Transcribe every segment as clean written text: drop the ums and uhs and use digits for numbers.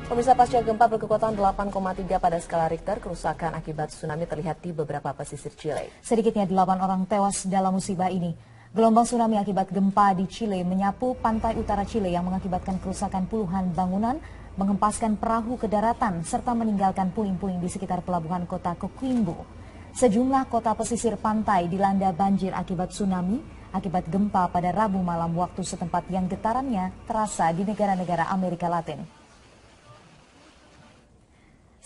Pemirsa, pasca gempa berkekuatan 8,3 pada skala Richter, kerusakan akibat tsunami terlihat di beberapa pesisir Chile. Sedikitnya 8 orang tewas dalam musibah ini. Gelombang tsunami akibat gempa di Chile menyapu pantai utara Chile yang mengakibatkan kerusakan puluhan bangunan, menghempaskan perahu ke daratan, serta meninggalkan puing-puing di sekitar pelabuhan kota Coquimbo. Sejumlah kota pesisir pantai dilanda banjir akibat tsunami, akibat gempa pada Rabu malam waktu setempat yang getarannya terasa di negara-negara Amerika Latin.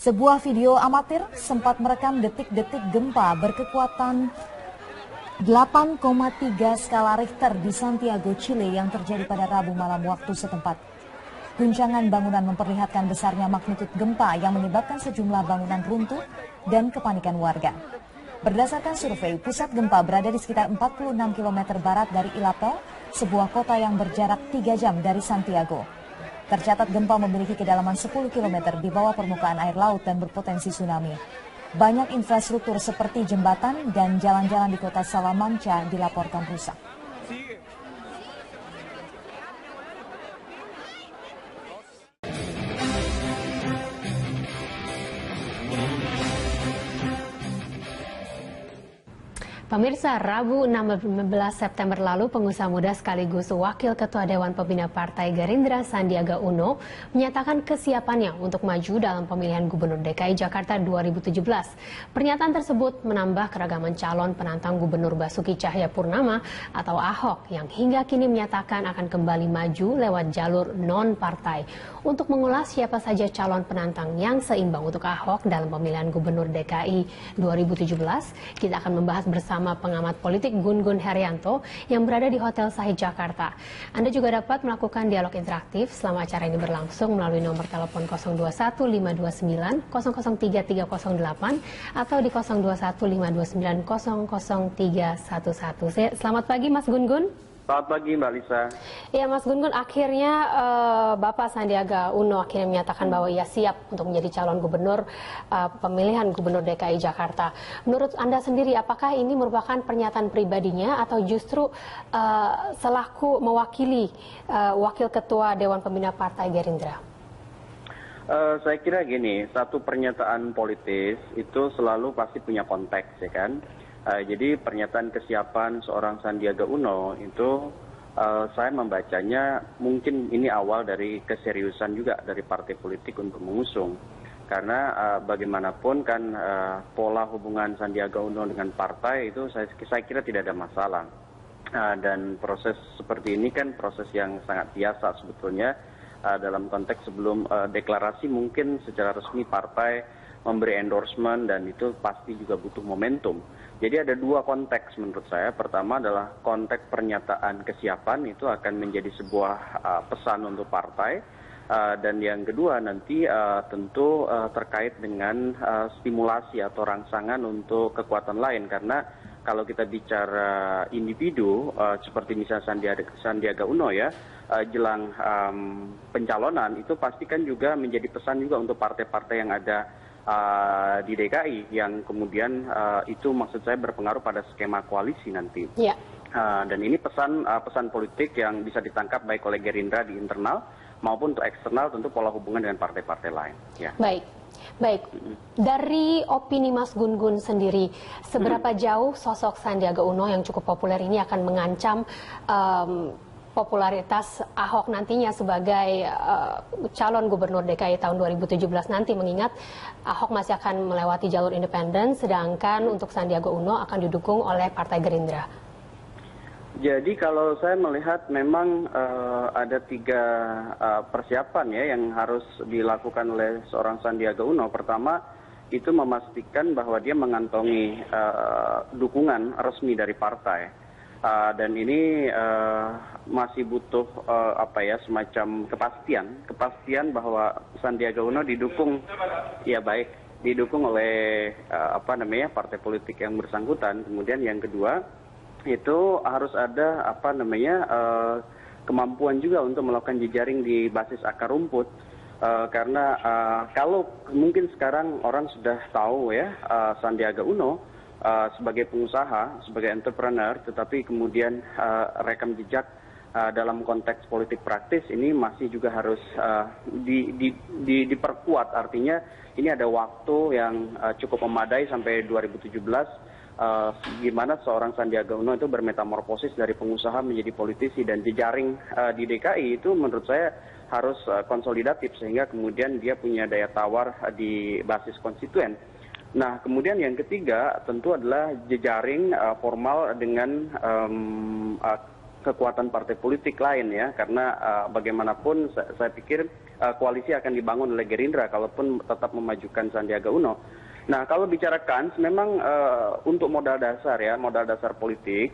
Sebuah video amatir sempat merekam detik-detik gempa berkekuatan 8,3 skala Richter di Santiago, Chile yang terjadi pada Rabu malam waktu setempat. Guncangan bangunan memperlihatkan besarnya magnitud gempa yang menyebabkan sejumlah bangunan runtuh dan kepanikan warga. Berdasarkan survei, pusat gempa berada di sekitar 46 km barat dari Illapel, sebuah kota yang berjarak 3 jam dari Santiago. Tercatat gempa memiliki kedalaman 10 km di bawah permukaan air laut dan berpotensi tsunami. Banyak infrastruktur seperti jembatan dan jalan-jalan di kota Salamanca dilaporkan rusak. Pemirsa, Rabu 16 September lalu, pengusaha muda sekaligus Wakil Ketua Dewan Pembina Partai Gerindra Sandiaga Uno menyatakan kesiapannya untuk maju dalam pemilihan Gubernur DKI Jakarta 2017. Pernyataan tersebut menambah keragaman calon penantang Gubernur Basuki Cahayapurnama atau Ahok yang hingga kini menyatakan akan kembali maju lewat jalur non-partai. Untuk mengulas siapa saja calon penantang yang seimbang untuk Ahok dalam pemilihan Gubernur DKI 2017, kita akan membahas bersama pengamat politik Gun-Gun Herianto yang berada di Hotel Sahid Jakarta. Anda juga dapat melakukan dialog interaktif selama acara ini berlangsung melalui nomor telepon 021529 003308 atau di 021529 00311. Selamat pagi Mas Gun-Gun. Selamat pagi Mbak Lisa. Ya Mas Gun-Gun, akhirnya Bapak Sandiaga Uno akhirnya menyatakan bahwa ia siap untuk menjadi calon gubernur pemilihan Gubernur DKI Jakarta. Menurut Anda sendiri, apakah ini merupakan pernyataan pribadinya atau justru selaku mewakili Wakil Ketua Dewan Pembina Partai Gerindra? Saya kira gini, satu pernyataan politis itu selalu pasti punya konteks, ya kan? Jadi pernyataan kesiapan seorang Sandiaga Uno itu saya membacanya mungkin ini awal dari keseriusan juga dari partai politik untuk mengusung. Karena bagaimanapun kan pola hubungan Sandiaga Uno dengan partai itu saya kira tidak ada masalah. Dan proses seperti ini kan proses yang sangat biasa sebetulnya dalam konteks sebelum deklarasi mungkin secara resmi partai memberi endorsement dan itu pasti juga butuh momentum. Jadi ada dua konteks menurut saya. Pertama adalah konteks pernyataan kesiapan itu akan menjadi sebuah pesan untuk partai. Dan yang kedua nanti tentu terkait dengan stimulasi atau rangsangan untuk kekuatan lain. Karena kalau kita bicara individu seperti misalnya Sandiaga Uno ya, jelang pencalonan itu pastikan juga menjadi pesan juga untuk partai-partai yang ada di DKI yang kemudian itu maksud saya berpengaruh pada skema koalisi nanti. Ya. Dan ini pesan politik yang bisa ditangkap baik oleh Gerindra di internal maupun untuk eksternal tentu pola hubungan dengan partai-partai lain. Ya. Baik. Dari opini Mas Gun-Gun sendiri, seberapa jauh sosok Sandiaga Uno yang cukup populer ini akan mengancam popularitas Ahok nantinya sebagai calon gubernur DKI tahun 2017 nanti, mengingat Ahok masih akan melewati jalur independen, sedangkan untuk Sandiaga Uno akan didukung oleh Partai Gerindra. Jadi kalau saya melihat memang ada tiga persiapan ya yang harus dilakukan oleh seorang Sandiaga Uno. Pertama, itu memastikan bahwa dia mengantongi dukungan resmi dari partai. Dan ini masih butuh semacam kepastian bahwa Sandiaga Uno didukung oleh partai politik yang bersangkutan. Kemudian yang kedua itu harus ada kemampuan juga untuk melakukan jejaring di basis akar rumput. Karena kalau mungkin sekarang orang sudah tahu ya Sandiaga Uno sebagai pengusaha, sebagai entrepreneur, tetapi kemudian rekam jejak dalam konteks politik praktis ini masih juga harus diperkuat. Artinya ini ada waktu yang cukup memadai sampai 2017 gimana seorang Sandiaga Uno itu bermetamorfosis dari pengusaha menjadi politisi, dan jejaring di DKI itu menurut saya harus konsolidatif sehingga kemudian dia punya daya tawar di basis konstituen. Nah, kemudian yang ketiga tentu adalah jejaring formal dengan kekuatan partai politik lain ya, karena bagaimanapun saya pikir koalisi akan dibangun oleh Gerindra kalaupun tetap memajukan Sandiaga Uno. Nah, kalau bicara kans, memang untuk modal dasar ya, modal dasar politik,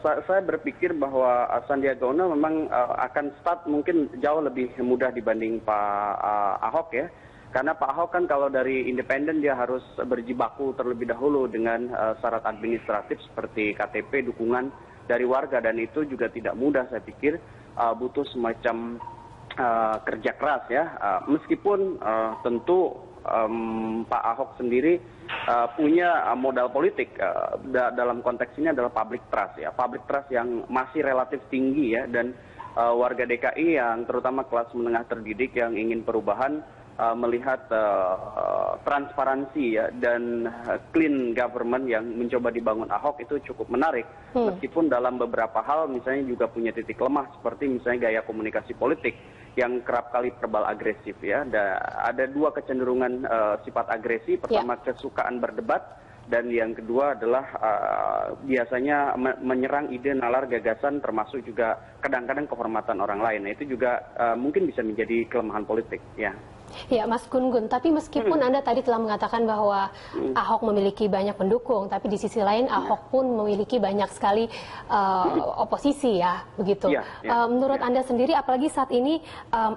saya berpikir bahwa Sandiaga Uno memang akan start mungkin jauh lebih mudah dibanding Pak Ahok ya. Karena Pak Ahok kan kalau dari independen dia harus berjibaku terlebih dahulu dengan syarat administratif seperti KTP, dukungan dari warga, dan itu juga tidak mudah saya pikir, butuh semacam kerja keras ya. Meskipun tentu Pak Ahok sendiri punya modal politik, dalam konteks ini adalah public trust ya, public trust yang masih relatif tinggi ya, dan warga DKI yang terutama kelas menengah terdidik yang ingin perubahan melihat transparansi ya dan clean government yang mencoba dibangun Ahok itu cukup menarik. Meskipun dalam beberapa hal misalnya juga punya titik lemah seperti misalnya gaya komunikasi politik yang kerap kali verbal agresif ya. Ada dua kecenderungan sifat agresi. Pertama kesukaan berdebat, dan yang kedua adalah biasanya menyerang ide, nalar, gagasan, termasuk juga kadang-kadang kehormatan orang lain. Nah, itu juga mungkin bisa menjadi kelemahan politik ya. Ya, Mas Gun-Gun, tapi meskipun Anda tadi telah mengatakan bahwa Ahok memiliki banyak pendukung, tapi di sisi lain Ahok pun memiliki banyak sekali oposisi ya, begitu. Menurut Anda sendiri, apalagi saat ini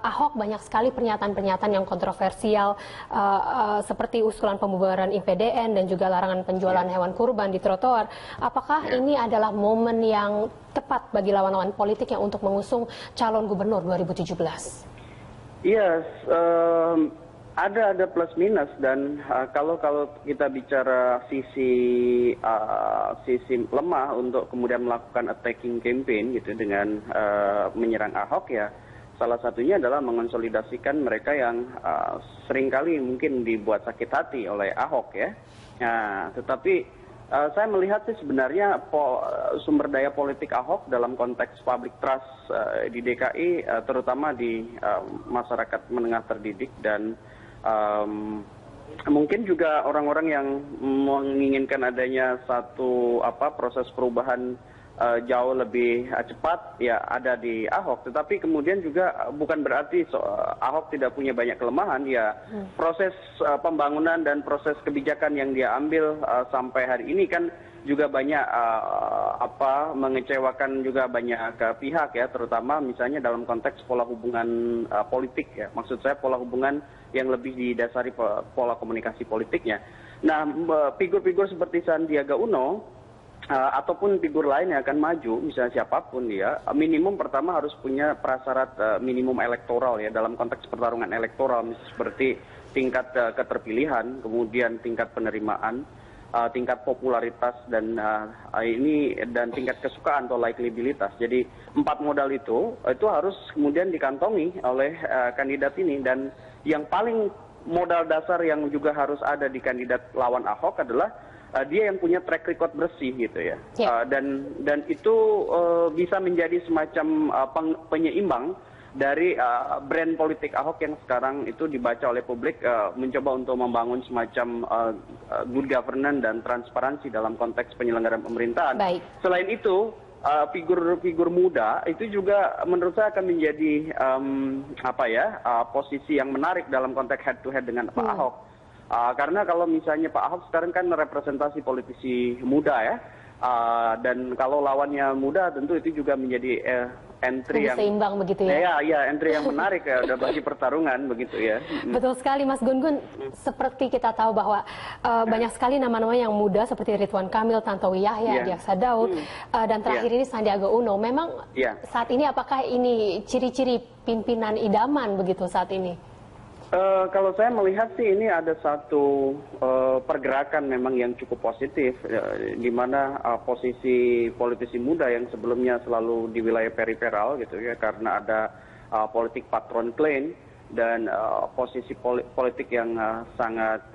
Ahok banyak sekali pernyataan-pernyataan yang kontroversial seperti usulan pembubaran IPDN dan juga larangan penjualan hewan kurban di trotoar. Apakah ini adalah momen yang tepat bagi lawan-lawan politik yang untuk mengusung calon gubernur 2017? Iya, ada plus minus, dan kalau kita bicara sisi lemah untuk kemudian melakukan attacking campaign gitu dengan menyerang Ahok ya, salah satunya adalah mengonsolidasikan mereka yang seringkali mungkin dibuat sakit hati oleh Ahok ya. Nah, tetapi saya melihat sih sebenarnya sumber daya politik Ahok dalam konteks public trust di DKI, terutama di masyarakat menengah terdidik, dan mungkin juga orang-orang yang menginginkan adanya satu proses perubahan jauh lebih cepat ya ada di Ahok. Tetapi kemudian juga bukan berarti Ahok tidak punya banyak kelemahan ya. Proses pembangunan dan proses kebijakan yang dia ambil sampai hari ini kan juga banyak mengecewakan juga banyak pihak ya, terutama misalnya dalam konteks pola hubungan politik ya. Maksud saya pola hubungan yang lebih didasari pola komunikasi politiknya. Nah, figur-figur seperti Sandiaga Uno ataupun figur lain yang akan maju, misalnya siapapun dia, minimum pertama harus punya prasyarat minimum elektoral ya, dalam konteks pertarungan elektoral, misalnya seperti tingkat keterpilihan, kemudian tingkat penerimaan, tingkat popularitas, dan tingkat kesukaan atau likabilitas. Jadi 4 modal itu harus kemudian dikantongi oleh kandidat ini, dan yang paling modal dasar yang juga harus ada di kandidat lawan Ahok adalah dia yang punya track record bersih gitu ya. Dan itu bisa menjadi semacam penyeimbang dari brand politik Ahok yang sekarang itu dibaca oleh publik mencoba untuk membangun semacam good governance dan transparansi dalam konteks penyelenggaraan pemerintahan. Selain itu, figur-figur muda itu juga menurut saya akan menjadi posisi yang menarik dalam konteks head to head dengan Pak Ahok. Karena kalau misalnya Pak Ahok sekarang kan representasi politisi muda ya, dan kalau lawannya muda tentu itu juga menjadi entry yang seimbang begitu ya. Ya, entry yang menarik ya bagi pertarungan begitu ya. Betul sekali Mas Gun-Gun. Seperti kita tahu bahwa banyak sekali nama-nama yang muda seperti Ridwan Kamil, Tantowi Yahya, Diaksa Daud, dan terakhir ini Sandiaga Uno. Memang saat ini apakah ini ciri-ciri pimpinan idaman begitu saat ini? Kalau saya melihat sih ini ada satu pergerakan memang yang cukup positif, di mana posisi politisi muda yang sebelumnya selalu di wilayah periferal gitu ya, karena ada politik patron claim dan posisi politik yang sangat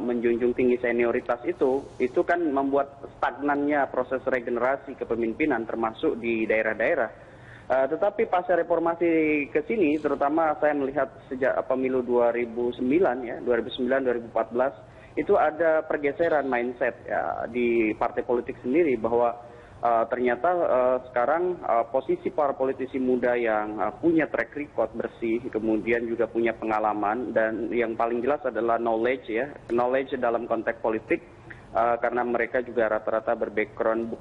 menjunjung tinggi senioritas itu kan membuat stagnannya proses regenerasi kepemimpinan termasuk di daerah-daerah. Tetapi pasca reformasi ke sini, terutama saya melihat sejak pemilu 2009 ya, 2009-2014, itu ada pergeseran mindset ya, di partai politik sendiri bahwa ternyata sekarang posisi para politisi muda yang punya track record bersih, kemudian juga punya pengalaman, dan yang paling jelas adalah knowledge ya, knowledge dalam konteks politik. Karena mereka juga rata-rata berbackground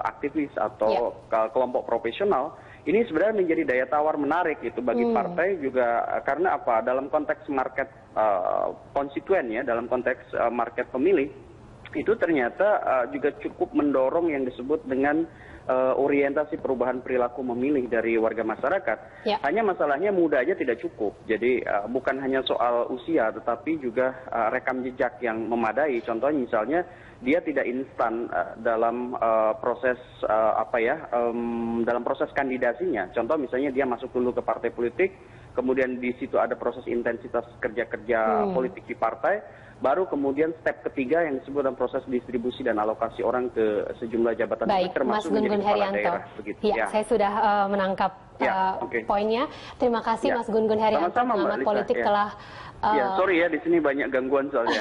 aktivis atau kelompok profesional, ini sebenarnya menjadi daya tawar menarik itu bagi partai juga, karena apa? Dalam konteks market konstituen ya, dalam konteks market pemilih, itu ternyata juga cukup mendorong yang disebut dengan orientasi perubahan perilaku memilih dari warga masyarakat. Hanya masalahnya muda aja tidak cukup. Jadi bukan hanya soal usia, tetapi juga rekam jejak yang memadai. Contohnya misalnya dia tidak instan dalam proses dalam proses kandidasinya. Contoh misalnya dia masuk dulu ke partai politik, kemudian di situ ada proses intensitas kerja-kerja politik di partai. Baru kemudian step ketiga yang disebut dalam proses distribusi dan alokasi orang ke sejumlah jabatan, termasuk menjadi kepala daerah. Begitu. Ya, saya sudah menangkap poinnya. Terima kasih Mas Gun Gun Herianto, pengamat politik telah. Sorry ya, di sini banyak gangguan soalnya.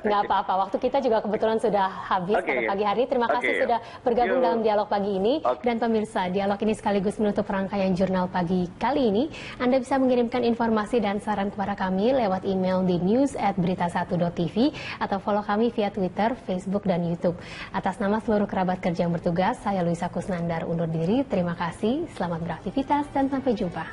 Nggak apa-apa, waktu kita juga kebetulan sudah habis pada pagi hari. Terima kasih sudah bergabung dalam dialog pagi ini. Dan pemirsa, dialog ini sekaligus menutup rangkaian jurnal pagi kali ini. Anda bisa mengirimkan informasi dan saran kepada kami lewat email di news@berita1.tv atau follow kami via Twitter, Facebook, dan YouTube. Atas nama seluruh kerabat kerja yang bertugas, saya Luisa Kusnandar undur diri. Terima kasih, selamat beraktivitas, dan sampai jumpa.